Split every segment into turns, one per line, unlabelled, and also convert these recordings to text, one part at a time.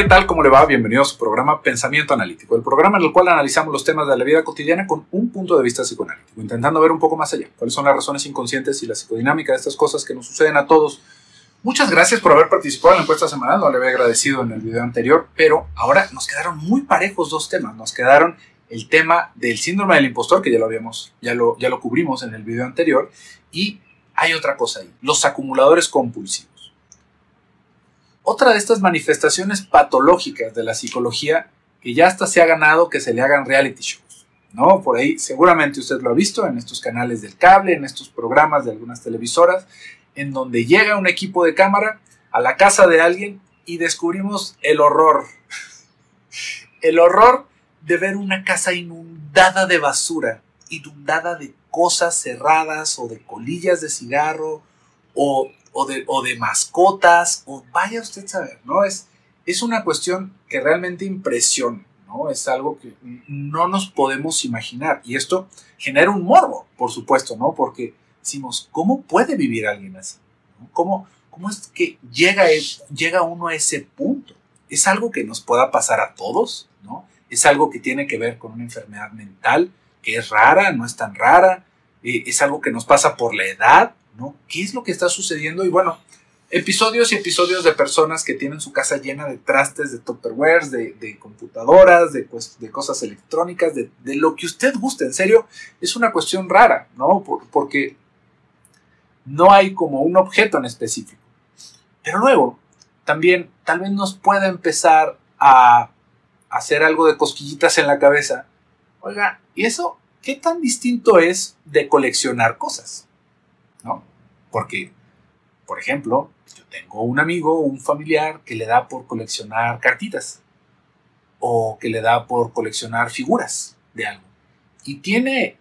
tal? ¿Cómo le va? Bienvenido a su programa Pensamiento Analítico, el programa en el cual analizamos los temas de la vida cotidiana con un punto de vista psicoanalítico, intentando ver un poco más allá, cuáles son las razones inconscientes y la psicodinámica de estas cosas que nos suceden a todos. Muchas gracias por haber participado en la encuesta semanal, no le había agradecido en el video anterior, pero ahora nos quedaron muy parejos dos temas. Nos quedaron el tema del síndrome del impostor, que ya lo cubrimos en el video anterior, y hay otra cosa ahí, los acumuladores compulsivos. Otra de estas manifestaciones patológicas de la psicología que ya hasta se ha ganado que se le hagan reality shows, ¿no? Por ahí seguramente usted lo ha visto en estos canales del cable, en estos programas de algunas televisoras, en donde llega un equipo de cámara a la casa de alguien y descubrimos el horror. El horror de ver una casa inundada de basura, inundada de cosas cerradas o de colillas de cigarro o de mascotas, o vaya usted a saber, ¿no? Es una cuestión que realmente impresiona, ¿no? Es algo que no nos podemos imaginar. Y esto genera un morbo, por supuesto, ¿no? Porque decimos, ¿cómo puede vivir alguien así? ¿No? ¿Cómo es que llega uno a ese punto? ¿Es algo que nos pueda pasar a todos? ¿No? ¿Es algo que tiene que ver con una enfermedad mental que es rara, no es tan rara? ¿Es algo que nos pasa por la edad? ¿No? ¿Qué es lo que está sucediendo? Y bueno, episodios y episodios de personas que tienen su casa llena de trastes, de tupperwares, de computadoras, de cosas electrónicas, de lo que usted guste. En serio, es una cuestión rara, ¿no? Porque no hay como un objeto en específico. Pero luego, también, tal vez nos pueda empezar a hacer algo de cosquillitas en la cabeza. Oiga, ¿y eso qué tan distinto es de coleccionar cosas? ¿No? Porque, por ejemplo, yo tengo un amigo, un familiar que le da por coleccionar cartitas o que le da por coleccionar figuras de algo y tiene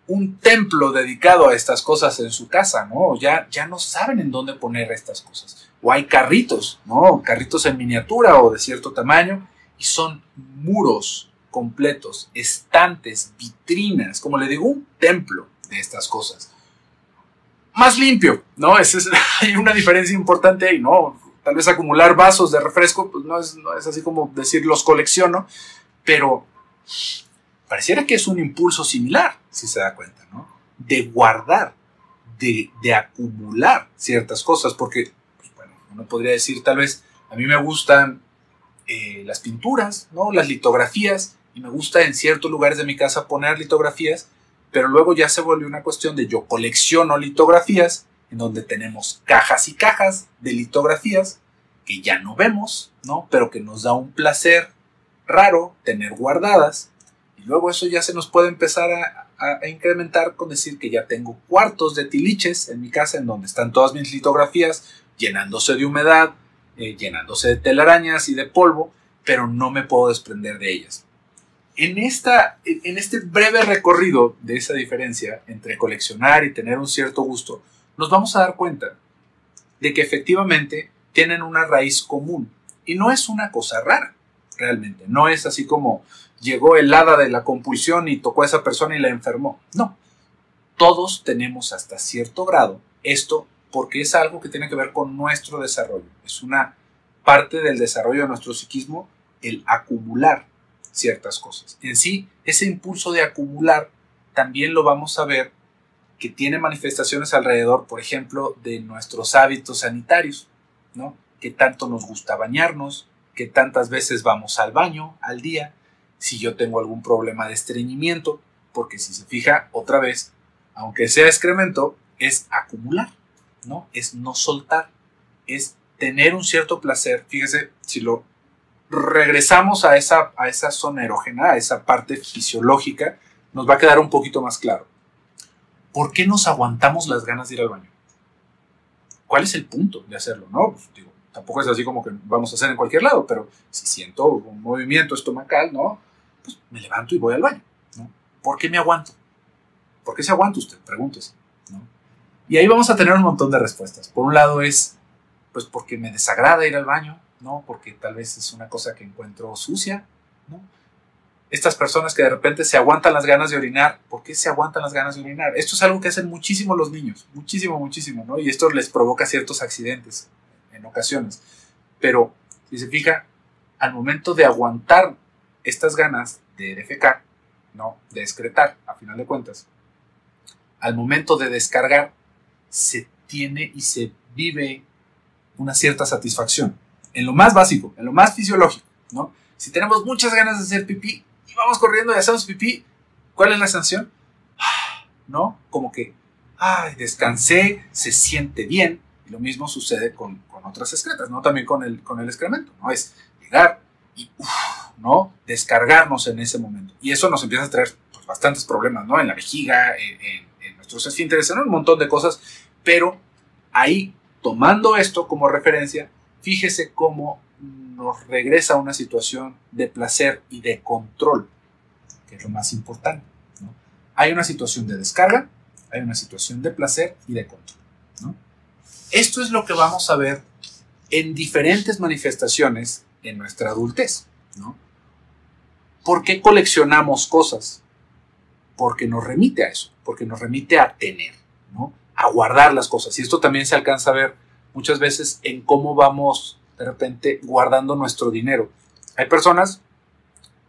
un templo dedicado a estas cosas en su casa, ¿no? Ya no saben en dónde poner estas cosas. O hay carritos, ¿no? Carritos en miniatura o de cierto tamaño y son muros completos, estantes, vitrinas, como le digo, un templo de estas cosas. Más limpio, ¿no? Hay una diferencia importante ahí, ¿no? Tal vez acumular vasos de refresco, pues no es así como decir los colecciono, pero pareciera que es un impulso similar, si se da cuenta, ¿no? De guardar, de acumular ciertas cosas, porque, pues bueno, uno podría decir tal vez, a mí me gustan las pinturas, ¿no? Las litografías, y me gusta en ciertos lugares de mi casa poner litografías, pero luego ya se vuelve una cuestión de yo colecciono litografías, en donde tenemos cajas y cajas de litografías que ya no vemos, ¿no? Pero que nos da un placer raro tener guardadas, y luego eso ya se nos puede empezar a incrementar con decir que ya tengo cuartos de tiliches en mi casa en donde están todas mis litografías llenándose de humedad, llenándose de telarañas y de polvo, pero no me puedo desprender de ellas. En este breve recorrido de esa diferencia entre coleccionar y tener un cierto gusto, nos vamos a dar cuenta de que efectivamente tienen una raíz común. Y no es una cosa rara, realmente. No es así como llegó el hada de la compulsión y tocó a esa persona y la enfermó. No. Todos tenemos hasta cierto grado esto porque es algo que tiene que ver con nuestro desarrollo. Es una parte del desarrollo de nuestro psiquismo el acumular ciertas cosas. En sí, ese impulso de acumular también lo vamos a ver que tiene manifestaciones alrededor, por ejemplo, de nuestros hábitos sanitarios, ¿no? Qué tanto nos gusta bañarnos, qué tantas veces vamos al baño al día, si yo tengo algún problema de estreñimiento, porque si se fija otra vez, aunque sea excremento, es acumular, ¿no? Es no soltar, es tener un cierto placer. Fíjese, si lo regresamos a esa zona erógena, a esa parte fisiológica, nos va a quedar un poquito más claro. ¿Por qué nos aguantamos las ganas de ir al baño? ¿Cuál es el punto de hacerlo? No, pues, digo, tampoco es así como que vamos a hacer en cualquier lado, pero si siento un movimiento estomacal, ¿no? Pues me levanto y voy al baño, ¿no? ¿Por qué me aguanto? ¿Por qué se aguanta usted? Pregúntese, ¿no? Y ahí vamos a tener un montón de respuestas. Por un lado es, pues porque me desagrada ir al baño, ¿no? Porque tal vez es una cosa que encuentro sucia, ¿no? Estas personas que de repente se aguantan las ganas de orinar, ¿por qué se aguantan las ganas de orinar? Esto es algo que hacen muchísimo los niños, muchísimo, ¿no? Y esto les provoca ciertos accidentes en ocasiones. Pero, si se fija, al momento de aguantar estas ganas de defecar, ¿no? De excretar, a final de cuentas, al momento de descargar, se tiene y se vive una cierta satisfacción. En lo más básico, en lo más fisiológico, ¿no? Si tenemos muchas ganas de hacer pipí y vamos corriendo y hacemos pipí, ¿cuál es la sensación? ¿No? Como que, ay, descansé, se siente bien. Y lo mismo sucede con otras excretas, ¿no? También con el excremento, ¿no? Es llegar y, ¿no? Descargarnos en ese momento. Y eso nos empieza a traer pues, bastantes problemas, ¿no? En la vejiga, en nuestros esfínteres, en un montón de cosas. Pero ahí, tomando esto como referencia, fíjese cómo nos regresa a una situación de placer y de control, que es lo más importante, ¿no? Hay una situación de descarga, hay una situación de placer y de control, ¿no? Esto es lo que vamos a ver en diferentes manifestaciones en nuestra adultez, ¿no? ¿Por qué coleccionamos cosas? Porque nos remite a eso, porque nos remite a tener, ¿no? A guardar las cosas. Y esto también se alcanza a ver muchas veces en cómo vamos de repente guardando nuestro dinero. Hay personas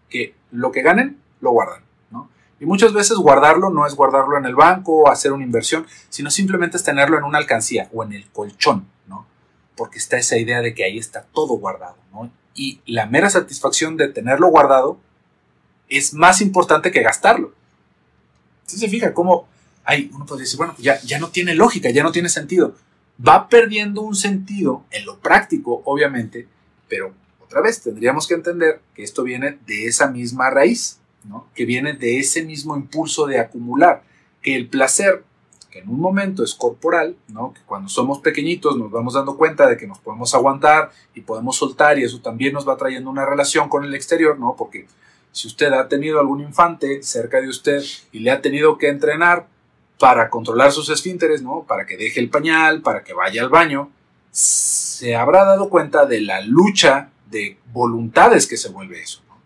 que lo que ganen, lo guardan, ¿no? Y muchas veces guardarlo no es guardarlo en el banco o hacer una inversión, sino simplemente es tenerlo en una alcancía o en el colchón, ¿no? Porque está esa idea de que ahí está todo guardado, ¿no? Y la mera satisfacción de tenerlo guardado es más importante que gastarlo. ¿Sí se fija cómo uno puede decir, bueno, ya no tiene lógica, ya no tiene sentido? Va perdiendo un sentido en lo práctico, obviamente, pero otra vez tendríamos que entender que esto viene de esa misma raíz, ¿no? Que viene de ese mismo impulso de acumular, que el placer, que en un momento es corporal, ¿no? Que cuando somos pequeñitos nos vamos dando cuenta de que nos podemos aguantar y podemos soltar, y eso también nos va trayendo una relación con el exterior, ¿no? Porque si usted ha tenido algún infante cerca de usted y le ha tenido que entrenar para controlar sus esfínteres, ¿no? Para que deje el pañal, para que vaya al baño, se habrá dado cuenta de la lucha de voluntades que se vuelve eso, ¿no?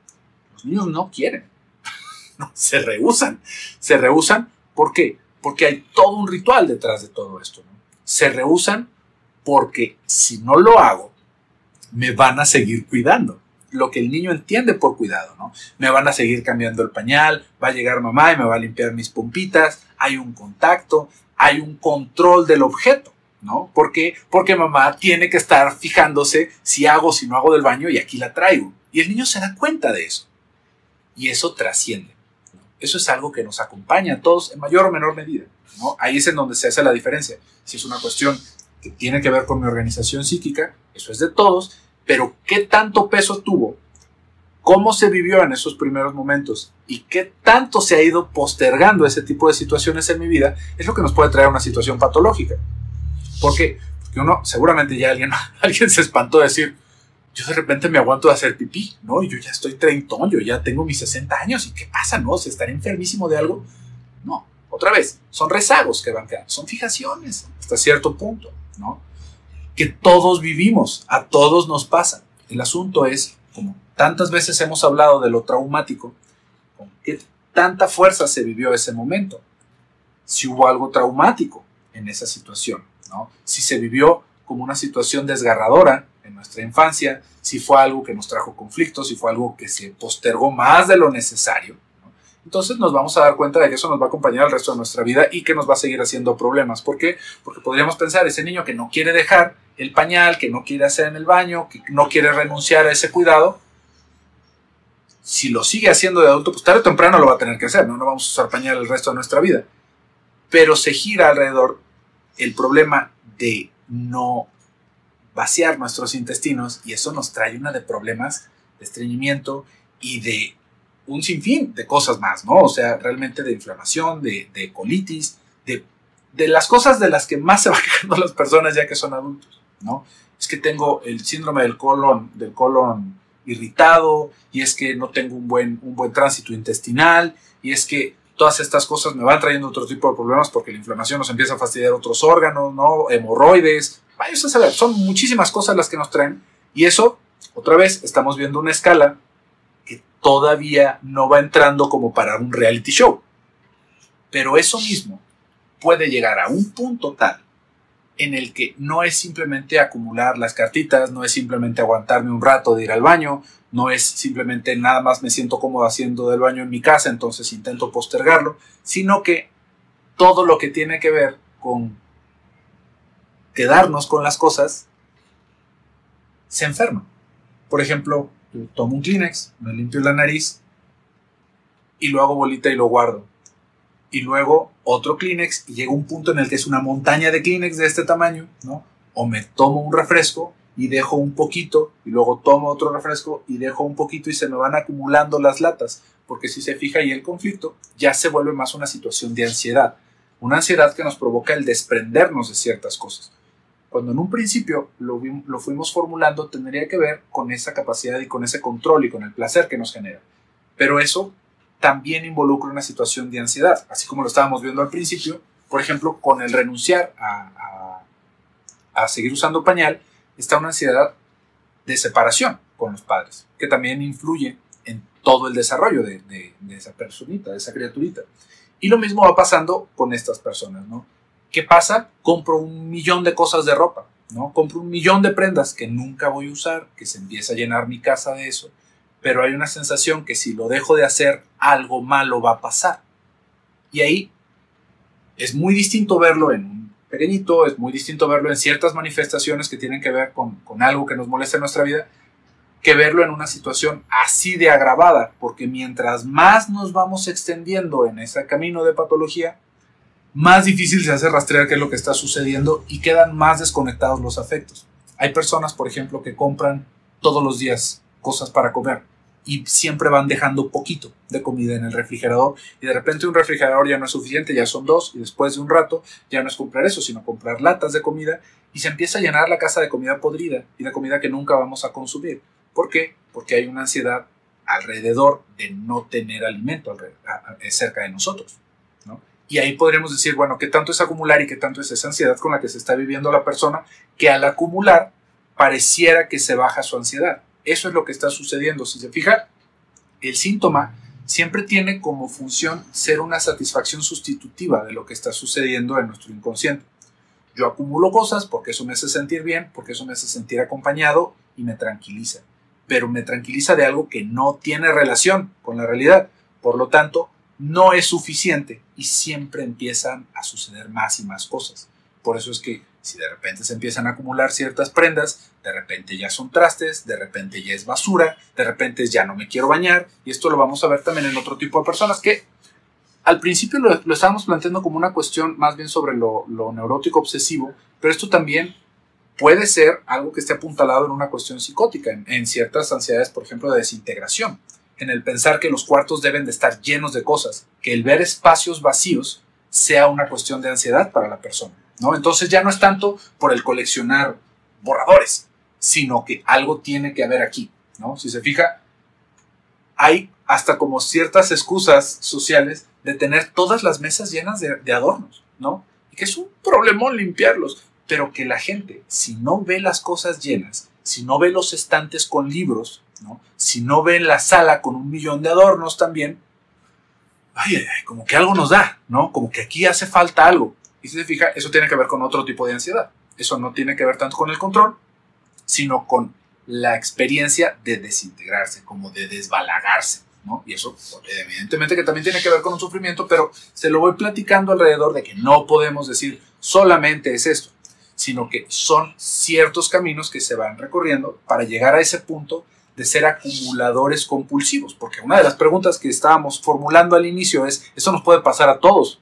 Los niños no quieren, no, se rehúsan. ¿Por qué? Porque hay todo un ritual detrás de todo esto, ¿no? Se rehúsan porque si no lo hago, me van a seguir cuidando. Lo que el niño entiende por cuidado, ¿no? Me van a seguir cambiando el pañal, va a llegar mamá y me va a limpiar mis pompitas, hay un contacto, hay un control del objeto, ¿no? ¿Por qué? Porque mamá tiene que estar fijándose si hago, si no hago del baño y aquí la traigo. Y el niño se da cuenta de eso. Y eso trasciende, ¿no? Eso es algo que nos acompaña a todos en mayor o menor medida, ¿no? Ahí es en donde se hace la diferencia. Si es una cuestión que tiene que ver con mi organización psíquica, eso es de todos. Pero ¿qué tanto peso tuvo? ¿Cómo se vivió en esos primeros momentos? ¿Y qué tanto se ha ido postergando ese tipo de situaciones en mi vida? Es lo que nos puede traer una situación patológica. ¿Por qué? Porque uno, seguramente ya alguien se espantó de decir, yo de repente me aguanto de hacer pipí, ¿no? Y yo ya estoy treintón, yo ya tengo mis 60 años. ¿Y qué pasa, no? ¿Se estará enfermísimo de algo? No. Otra vez, son rezagos que van quedando. Son fijaciones hasta cierto punto, ¿no? Que todos vivimos, a todos nos pasa. El asunto es, como tantas veces hemos hablado de lo traumático, con qué tanta fuerza se vivió ese momento. Si hubo algo traumático en esa situación, ¿no? Si se vivió como una situación desgarradora en nuestra infancia, si fue algo que nos trajo conflictos, si fue algo que se postergó más de lo necesario, ¿no? Entonces nos vamos a dar cuenta de que eso nos va a acompañar el resto de nuestra vida y que nos va a seguir haciendo problemas. ¿Por qué? Porque podríamos pensar, ese niño que no quiere dejar el pañal, que no quiere hacer en el baño, que no quiere renunciar a ese cuidado, si lo sigue haciendo de adulto, pues tarde o temprano lo va a tener que hacer, ¿no? No vamos a usar pañal el resto de nuestra vida. Pero se gira alrededor el problema de no vaciar nuestros intestinos, y eso nos trae una de problemas de estreñimiento y de un sinfín de cosas más, ¿no? O sea, realmente de inflamación, de colitis, de las cosas de las que más se van quejando las personas ya que son adultos, ¿no? Es que tengo el síndrome del colon irritado, y es que no tengo un buen tránsito intestinal, y es que todas estas cosas me van trayendo otro tipo de problemas porque la inflamación nos empieza a fastidiar otros órganos, ¿no? Hemorroides, vaya a saber, son muchísimas cosas las que nos traen, y eso, otra vez, estamos viendo una escala que todavía no va entrando como para un reality show, pero eso mismo puede llegar a un punto tal en el que no es simplemente acumular las cartitas, no es simplemente aguantarme un rato de ir al baño, no es simplemente nada más me siento cómodo haciendo del baño en mi casa, entonces intento postergarlo, sino que todo lo que tiene que ver con quedarnos con las cosas se enferma. Por ejemplo, yo tomo un Kleenex, me limpio la nariz y lo hago bolita y lo guardo. Y luego otro Kleenex y llega un punto en el que es una montaña de Kleenex de este tamaño, ¿no? O me tomo un refresco y dejo un poquito y luego tomo otro refresco y dejo un poquito y se me van acumulando las latas, porque si se fija ahí el conflicto ya se vuelve más una situación de ansiedad, una ansiedad que nos provoca el desprendernos de ciertas cosas. Cuando en un principio lo fuimos formulando tendría que ver con esa capacidad y con ese control y con el placer que nos genera, pero eso también involucra una situación de ansiedad, así como lo estábamos viendo al principio, por ejemplo, con el renunciar a seguir usando pañal, está una ansiedad de separación con los padres, que también influye en todo el desarrollo de esa personita, de esa criaturita. Y lo mismo va pasando con estas personas, ¿no? ¿Qué pasa? Compro 1,000,000 de cosas de ropa, ¿no? Compro 1,000,000 de prendas que nunca voy a usar, que se empieza a llenar mi casa de eso, pero hay una sensación que si lo dejo de hacer, algo malo va a pasar. Y ahí es muy distinto verlo en un pequeñito, es muy distinto verlo en ciertas manifestaciones que tienen que ver con algo que nos molesta en nuestra vida, que verlo en una situación así de agravada, porque mientras más nos vamos extendiendo en ese camino de patología, más difícil se hace rastrear qué es lo que está sucediendo y quedan más desconectados los afectos. Hay personas, por ejemplo, que compran todos los días cosas para comer y siempre van dejando poquito de comida en el refrigerador y de repente un refrigerador ya no es suficiente, ya son 2 y después de un rato ya no es comprar eso, sino comprar latas de comida y se empieza a llenar la casa de comida podrida y de comida que nunca vamos a consumir. ¿Por qué? Porque hay una ansiedad alrededor de no tener alimento cerca de nosotros, ¿no? Y ahí podríamos decir, bueno, ¿qué tanto es acumular y qué tanto es esa ansiedad con la que se está viviendo la persona que al acumular pareciera que se baja su ansiedad? Eso es lo que está sucediendo. Si se fija, el síntoma siempre tiene como función ser una satisfacción sustitutiva de lo que está sucediendo en nuestro inconsciente. Yo acumulo cosas porque eso me hace sentir bien, porque eso me hace sentir acompañado y me tranquiliza. Pero me tranquiliza de algo que no tiene relación con la realidad. Por lo tanto, no es suficiente y siempre empiezan a suceder más y más cosas. Por eso es que si de repente se empiezan a acumular ciertas prendas, de repente ya son trastes, de repente ya es basura, de repente ya no me quiero bañar, y esto lo vamos a ver también en otro tipo de personas que al principio lo estábamos planteando como una cuestión más bien sobre lo neurótico obsesivo, pero esto también puede ser algo que esté apuntalado en una cuestión psicótica, en ciertas ansiedades, por ejemplo, de desintegración, en el pensar que los cuartos deben de estar llenos de cosas, que el ver espacios vacíos sea una cuestión de ansiedad para la persona, ¿no? Entonces ya no es tanto por el coleccionar borradores, sino que algo tiene que haber aquí, ¿no? Si se fija, hay hasta como ciertas excusas sociales de tener todas las mesas llenas de adornos, ¿no? Y que es un problemón limpiarlos, pero que la gente, si no ve las cosas llenas, si no ve los estantes con libros, ¿no? Si no ve la sala con 1,000,000 de adornos también, como que algo nos da, ¿no? Como que aquí hace falta algo. Y si se fija, eso tiene que ver con otro tipo de ansiedad. Eso no tiene que ver tanto con el control, sino con la experiencia de desintegrarse, como de desbalagarse, ¿no? Y eso, evidentemente, que también tiene que ver con un sufrimiento, pero se lo voy platicando alrededor de que no podemos decir solamente es esto, sino que son ciertos caminos que se van recorriendo para llegar a ese punto de ser acumuladores compulsivos. Porque una de las preguntas que estábamos formulando al inicio es, ¿eso nos puede pasar a todos?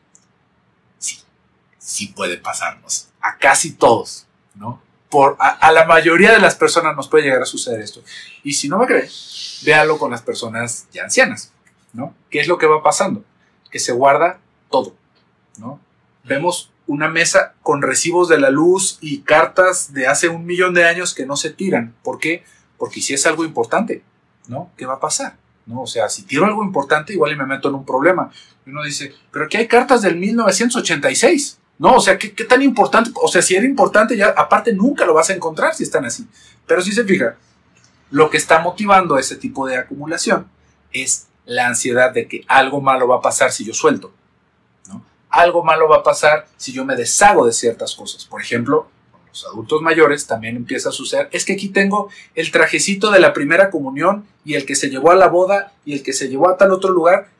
Sí puede pasarnos, a casi todos, ¿no? A la mayoría de las personas nos puede llegar a suceder esto. Y si no me cree, véalo con las personas ya ancianas, ¿no? ¿Qué es lo que va pasando? Que se guarda todo, ¿no? Vemos una mesa con recibos de la luz y cartas de hace 1,000,000 de años que no se tiran. ¿Por qué? Porque si es algo importante, ¿no? ¿Qué va a pasar? ¿No? O sea, si tiro algo importante, igual y me meto en un problema. Y uno dice, pero aquí hay cartas del 1986. No, o sea, ¿qué tan importante? O sea, si era importante, ya aparte nunca lo vas a encontrar si están así. Pero si se fija, lo que está motivando ese tipo de acumulación es la ansiedad de que algo malo va a pasar si yo suelto, ¿no? algo malo va a pasar si yo me deshago de ciertas cosas. Por ejemplo, con los adultos mayores también empieza a suceder, es que aquí tengo el trajecito de la primera comunión y el que se llevó a la boda y el que se llevó a tal otro lugar,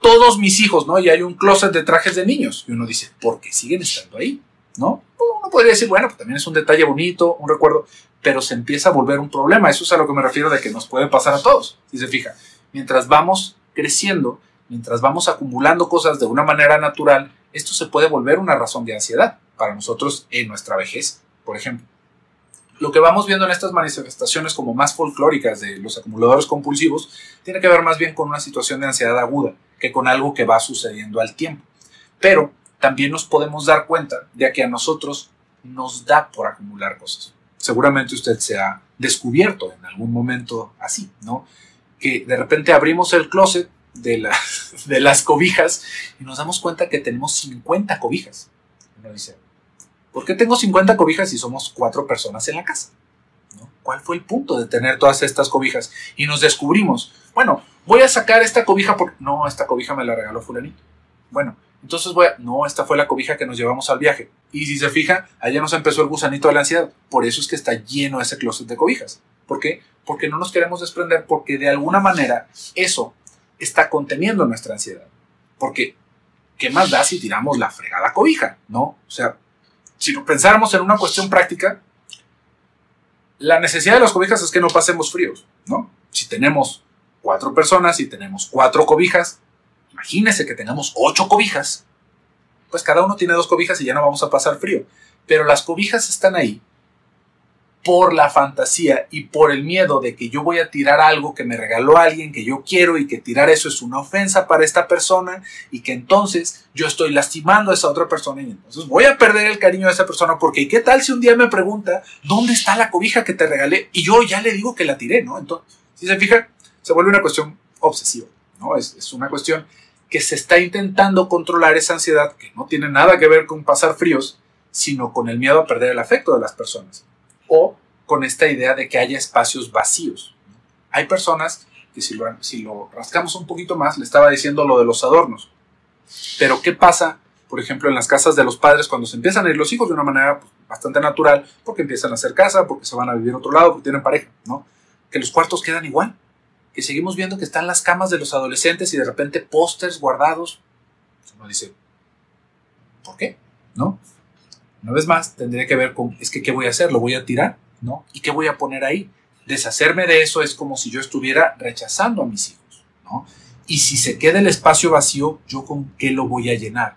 todos mis hijos, ¿no? Y hay un closet de trajes de niños. Y uno dice, ¿por qué siguen estando ahí? ¿No? Pues uno podría decir, bueno, pues también es un detalle bonito, un recuerdo, pero se empieza a volver un problema. Eso es a lo que me refiero de que nos puede pasar a todos. Si se fija, mientras vamos creciendo, mientras vamos acumulando cosas de una manera natural, esto se puede volver una razón de ansiedad para nosotros en nuestra vejez, por ejemplo. Lo que vamos viendo en estas manifestaciones como más folclóricas de los acumuladores compulsivos tiene que ver más bien con una situación de ansiedad aguda que con algo que va sucediendo al tiempo. Pero también nos podemos dar cuenta de que a nosotros nos da por acumular cosas. Seguramente usted se ha descubierto en algún momento así, ¿no? Que de repente abrimos el closet de las cobijas y nos damos cuenta que tenemos 50 cobijas. Uno dice, ¿por qué tengo 50 cobijas si somos 4 personas en la casa? ¿No? ¿Cuál fue el punto de tener todas estas cobijas? Y nos descubrimos, bueno, voy a sacar esta cobija porque... No, esta cobija me la regaló fulanito. Bueno, entonces no, esta fue la cobija que nos llevamos al viaje. Y si se fija, allá nos empezó el gusanito de la ansiedad. Por eso es que está lleno ese closet de cobijas. ¿Por qué? Porque no nos queremos desprender, porque de alguna manera eso está conteniendo nuestra ansiedad. Porque, ¿qué más da si tiramos la fregada cobija? ¿No? O sea, si lo pensáramos en una cuestión práctica, la necesidad de las cobijas es que no pasemos fríos, ¿no? Si tenemos 4 personas y tenemos 4 cobijas, imagínese que tengamos 8 cobijas, pues cada uno tiene 2 cobijas y ya no vamos a pasar frío. Pero las cobijas están ahí por la fantasía y por el miedo de que yo voy a tirar algo que me regaló alguien que yo quiero y que tirar eso es una ofensa para esta persona y que entonces yo estoy lastimando a esa otra persona y entonces voy a perder el cariño de esa persona porque ¿y qué tal si un día me pregunta dónde está la cobija que te regalé? Y yo ya le digo que la tiré, ¿no? Entonces, si se fija, se vuelve una cuestión obsesiva, ¿no? Es una cuestión que se está intentando controlar esa ansiedad que no tiene nada que ver con pasar fríos, sino con el miedo a perder el afecto de las personas. O con esta idea de que haya espacios vacíos. Hay personas que si lo rascamos un poquito más, le estaba diciendo lo de los adornos. Pero ¿qué pasa, por ejemplo, en las casas de los padres cuando se empiezan a ir los hijos de una manera bastante natural? Porque empiezan a hacer casa, porque se van a vivir a otro lado, porque tienen pareja, ¿no? Que los cuartos quedan igual. Que seguimos viendo que están las camas de los adolescentes y de repente pósters guardados. Uno dice, ¿por qué? ¿No? Una vez más, tendría que ver con, es que ¿qué voy a hacer? ¿Lo voy a tirar? ¿No? ¿Y qué voy a poner ahí? Deshacerme de eso es como si yo estuviera rechazando a mis hijos, ¿no? Y si se queda el espacio vacío, ¿yo con qué lo voy a llenar?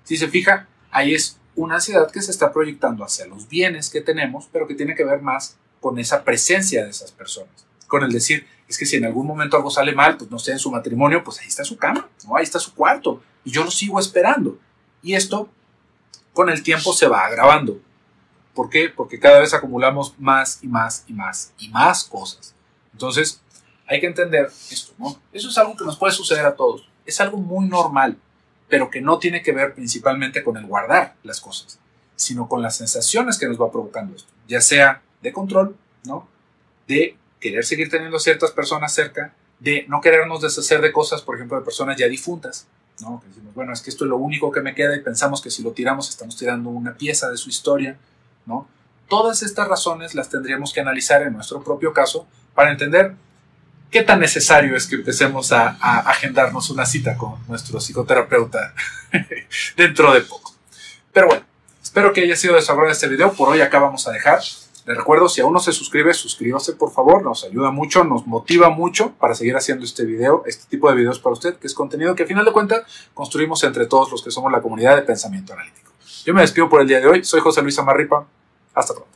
Si se fija, ahí es una ansiedad que se está proyectando hacia los bienes que tenemos, pero que tiene que ver más con esa presencia de esas personas. Con el decir, es que si en algún momento algo sale mal, pues no sé, en su matrimonio, pues ahí está su cama, ¿no? Ahí está su cuarto, y yo lo sigo esperando. Y esto con el tiempo se va agravando. ¿Por qué? Porque cada vez acumulamos más y más y más y más cosas. Entonces, hay que entender esto, ¿no? Eso es algo que nos puede suceder a todos. Es algo muy normal, pero que no tiene que ver principalmente con el guardar las cosas, sino con las sensaciones que nos va provocando esto. Ya sea de control, ¿no? De querer seguir teniendo ciertas personas cerca, de no querernos deshacer de cosas, por ejemplo, de personas ya difuntas, ¿no? Que decimos, bueno, es que esto es lo único que me queda y pensamos que si lo tiramos estamos tirando una pieza de su historia, ¿no? Todas estas razones las tendríamos que analizar en nuestro propio caso para entender qué tan necesario es que empecemos a agendarnos una cita con nuestro psicoterapeuta dentro de poco. Pero bueno, espero que haya sido de su agrado este video. Por hoy acá vamos a dejar. Les recuerdo, si aún no se suscribe, suscríbase por favor, nos ayuda mucho, nos motiva mucho para seguir haciendo este tipo de videos para usted, que es contenido que a final de cuentas construimos entre todos los que somos la comunidad de pensamiento analítico. Yo me despido por el día de hoy, soy José Luis Amarripa, hasta pronto.